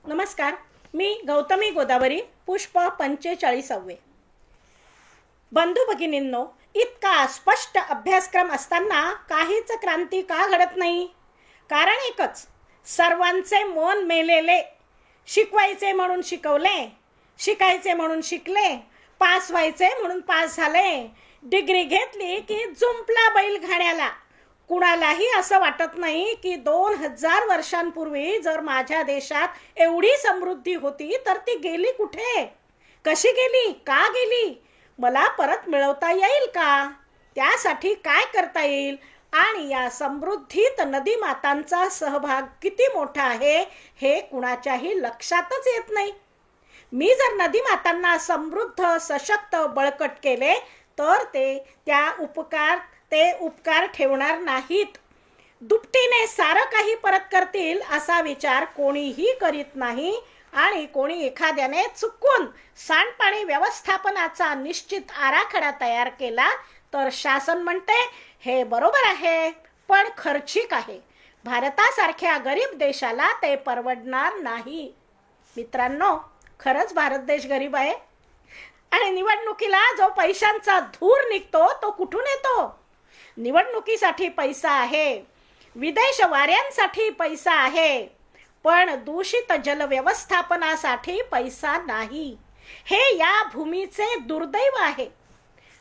नमस्कार. मी गौतमी गोदावरी, पुष्प 45. बंधू भगिनींनो, इतका स्पष्ट अभ्यासक्रम असताना काहीच क्रांती का घडत नाही? कारण एकच, सर्वांचे मन मेलेले. शिकवायचे म्हणून शिकवले, शिकायचे म्हणून शिकले, पास व्हायचे म्हणून पास झाले, डिग्री घेतली की जुंपला बैल घाण्याला. कुणालाही असं वाटत नाही की 2000 वर्षांपूर्वी जर माझ्या देशात एवढी समृद्धी होती तर ती गेली कुठे? कशी गेली? का गेली? मला परत मिळवता येईल का? त्यासाठी काय करता येईल? आणि या समृद्धीत नदी मातांचा सहभाग किती मोठा आहे हे कुणाच्याही लक्षातच येत नाही. मी जर नदी मातांना समृद्ध, सशक्त, बळकट केले तर ते उपकार ठेवणार नाहीत. दुपटीने सारं काही परत करतील असा विचार कोणीही करीत नाही. आणि कोणी एखाद्याने चुकून सांडपाणी व्यवस्थापनाचा निश्चित आराखडा तयार केला तर शासन म्हणते हे बरोबर आहे, पण खर्चिक आहे. भारतासारख्या गरीब देशाला ते परवडणार नाही. मित्रांनो, खरंच भारत देश गरीब आहे. आणि निवडणुकीला जो पैशांचा धूर निघतो तो कुठून येतो? निवडणुकीसाठी पैसा आहे, विदेश वाऱ्यांसाठी पैसा आहे, पण दूषित जल व्यवस्थापनासाठी पैसा नाही. हे या भूमीचे दुर्दैव आहे.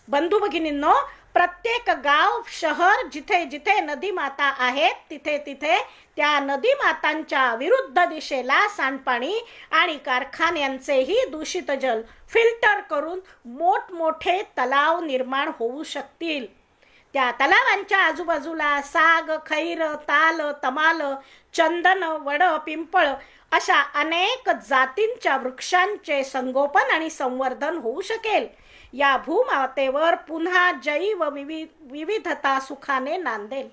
बंधू भगिनींनो, प्रत्येक गाव, शहर, जिथे जिथे नदी माता आहेत तिथे तिथे त्या नदी मातांच्या विरुद्ध दिशेला सांडपाणी आणि कारखान्यांचेही दूषित जल फिल्टर करून मोठमोठे तलाव निर्माण होऊ शकतील. त्या तलावांच्या आजूबाजूला साग, खैर, ताल, तमाल, चंदन, वड, पिंपळ अशा अनेक जातींच्या वृक्षांचे संगोपन आणि संवर्धन होऊ शकेल. या भूमातेवर पुन्हा जैव विविधता सुखाने नांदेल.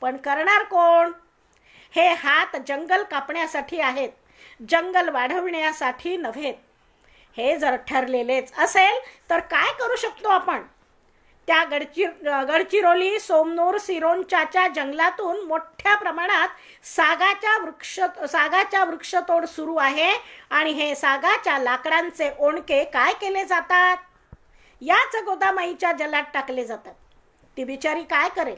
पण करणार कोण? हे हात जंगल कापण्यासाठी आहेत, जंगल वाढवण्यासाठी नव्हेत. हे जर ठरलेलेच असेल तर काय करू शकतो आपण? त्या गडचिरोली, सोमनूर, सिरोंचाच्या जंगलातून मोठ्या प्रमाणात सागाच्या वृक्षतोड सुरू आहे. आणि हे सागाच्या लाकडांचे ओंडके काय केले जातात? याच गोदामाईच्या जलात टाकले जातात. ती बिचारी काय करेल?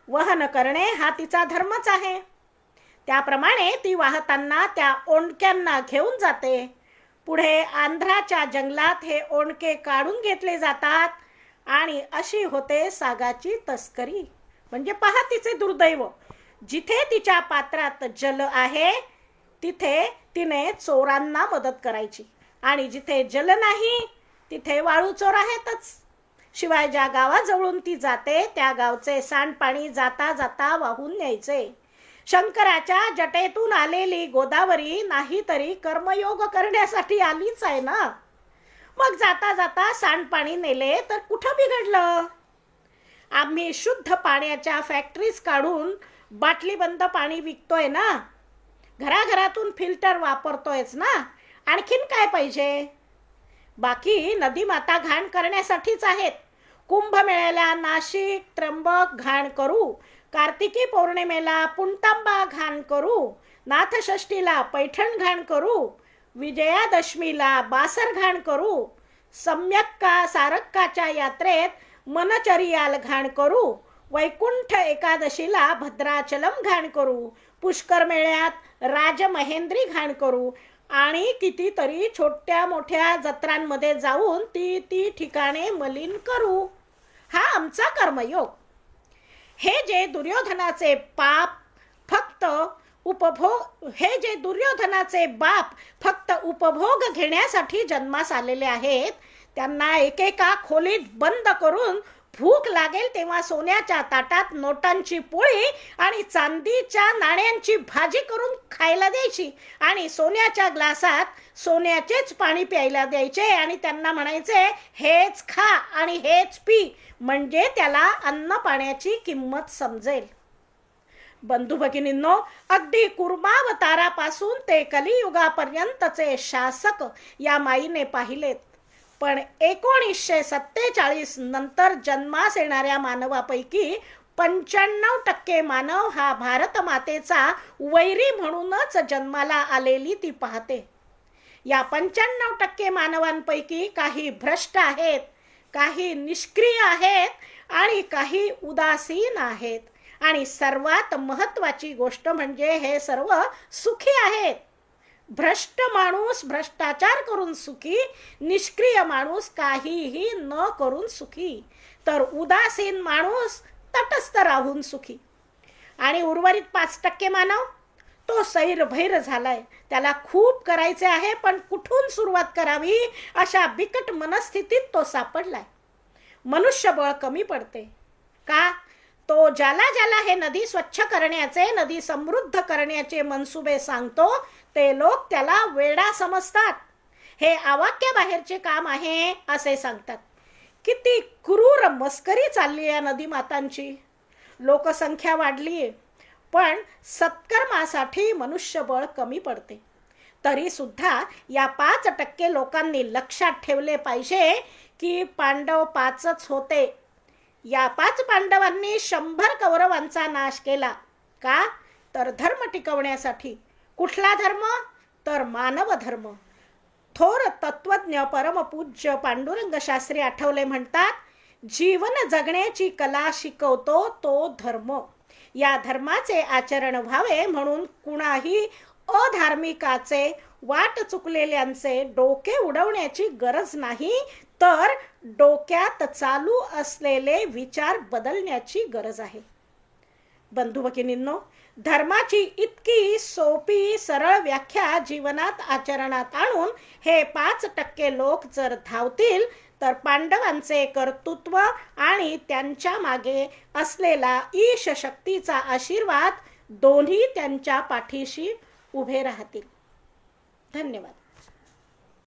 वहन करणे हा तिचा धर्मच आहे. त्याप्रमाणे ती वाहताना त्या ओंडक्यांना घेऊन जाते. पुढे आंध्राच्या जंगलात हे ओंडके काढून घेतले जातात आणि अशी होते सागाची तस्करी. म्हणजे पहा तिचे दुर्दैव. जिथे तिच्या पात्रात जल आहे तिथे तिने चोरांना मदत करायची, आणि जिथे जल नाही तिथे वाळू चोर आहेतच. शिवाय ज्या गावाजवळून ती जाते त्या गावचे सांडपाणी जाता जाता वाहून न्यायचे. शंकराच्या जटेतून आलेली गोदावरी नाही तरी कर्मयोग करण्यासाठी आलीच आहे ना. मग जाता जाता सांडपाणी नेले तर कुठं बिघडलं? आम्ही शुद्ध पाण्याच्या फॅक्टरीज काढून बाटलीबंद पाणी विकतोय ना, घराघरातून फिल्टर वापरतोयच ना. आणखीन काय पाहिजे? बाकी नदी माता घाण करण्यासाठीच आहेत. कुंभमेळ्याला नाशिक, त्र्यंबक घाण करू, कार्तिकी पौर्णिमेला पुणतांबा घाण करू, नाथषष्ठीला पैठण घाण करू, विजयादशमीला बासर घाण करू, सम्यक्का सारक्काच्या यात्रेत मनचरियाल घाण करू, वैकुंठ एकादशीला भद्राचलम घाण करू, पुष्कर मेळ्यात राजमहेंद्री घाण करू, आणि कितीतरी छोट्या मोठ्या जत्रांमध्ये जाऊन ती ठिकाणे मलिन करू. हा आमचा कर्मयोग. हे जे दुर्योधनाचे बाप फक्त उपभोग घेण्यासाठी जन्मास आलेले आहेत, त्यांना एकेका खोलीत बंद करून भूक लागेल तेव्हा सोन्याच्या ताटात नोटांची पोळी आणि चांदीच्या नाण्यांची भाजी करून खायला द्यायची, आणि सोन्याच्या ग्लासात सोन्याचेच पाणी प्यायला द्यायचे, आणि त्यांना म्हणायचे हेच खा आणि हेच पी, म्हणजे त्याला अन्न पाण्याची किंमत समजेल. बंधू भगिनींनो, अगदी कुर्मावतारापासून ते कलियुगापर्यंतचे शासक या माईने पाहिलेत. पण 1947 नंतर जन्मास येणाऱ्या मानवापैकी 95% मानव हा भारत मातेचा वैरी म्हणूनच जन्माला आलेली ती पाहते. या 95% मानवांपैकी काही भ्रष्ट आहेत, काही निष्क्रिय आहेत आणि काही उदासीन आहेत. आणि सर्वात महत्वाची गोष्ट म्हणजे हे सर्व सुखी आहेत. भ्रष्ट माणूस भ्रष्टाचार करून सुखी, निष्क्रिय माणूस काहीही न करून सुखी, तर उदासीन माणूस तटस्थ राहून सुखी. आणि उर्वरित 5% मानव तो सैरभैर झालाय. त्याला खूप करायचे आहे, पण कुठून सुरुवात करावी अशा बिकट मनस्थितीत तो सापडलाय. मनुष्यबळ कमी पडते का? तो ज्याला ज्याला हे नदी स्वच्छ करण्याचे, नदी समृद्ध करण्याचे मनसुबे सांगतो ते लोक त्याला वेडा समजतात. हे अवाक्याबाहेरचे काम आहे असे सांगतात. किती क्रूर मस्करी चालली या नदी मातांची. लोकसंख्या वाढली, पण सत्कर्मासाठी मनुष्यबळ कमी पडते. तरी सुद्धा या 5% लोकांनी लक्षात ठेवले पाहिजे की पांडव 5च होते. या 5 पांडवांनी 100 कौरवांचा नाश केला. का? तर धर्म टिकवण्यासाठी. कुठला धर्म? तर मानव धर्म. थोर तत्वज्ञ परमपूज्य पांडुरंग शास्त्री आठवले म्हणतात, जीवन जगण्याची कला शिकवतो तो धर्म. या धर्माचे आचरण व्हावे म्हणून कुणाही अधार्मिकाचे, वाट चुकलेल्यांचे डोके उडवण्याची गरज नाही, तर डोक्यात चालू असलेले विचार बदलण्याची गरज आहे. बंधू भगिनींनो, धर्माची इतकी सोपी सरळ व्याख्या जीवनात आचरणात आणून हे 5% लोक जर धावतील, तर पांडवांचे कर्तृत्व आणि त्यांच्या मागे असलेला ईश शक्तीचा आशीर्वाद दोन्ही त्यांच्या पाठीशी उभे राहतील. धन्यवाद.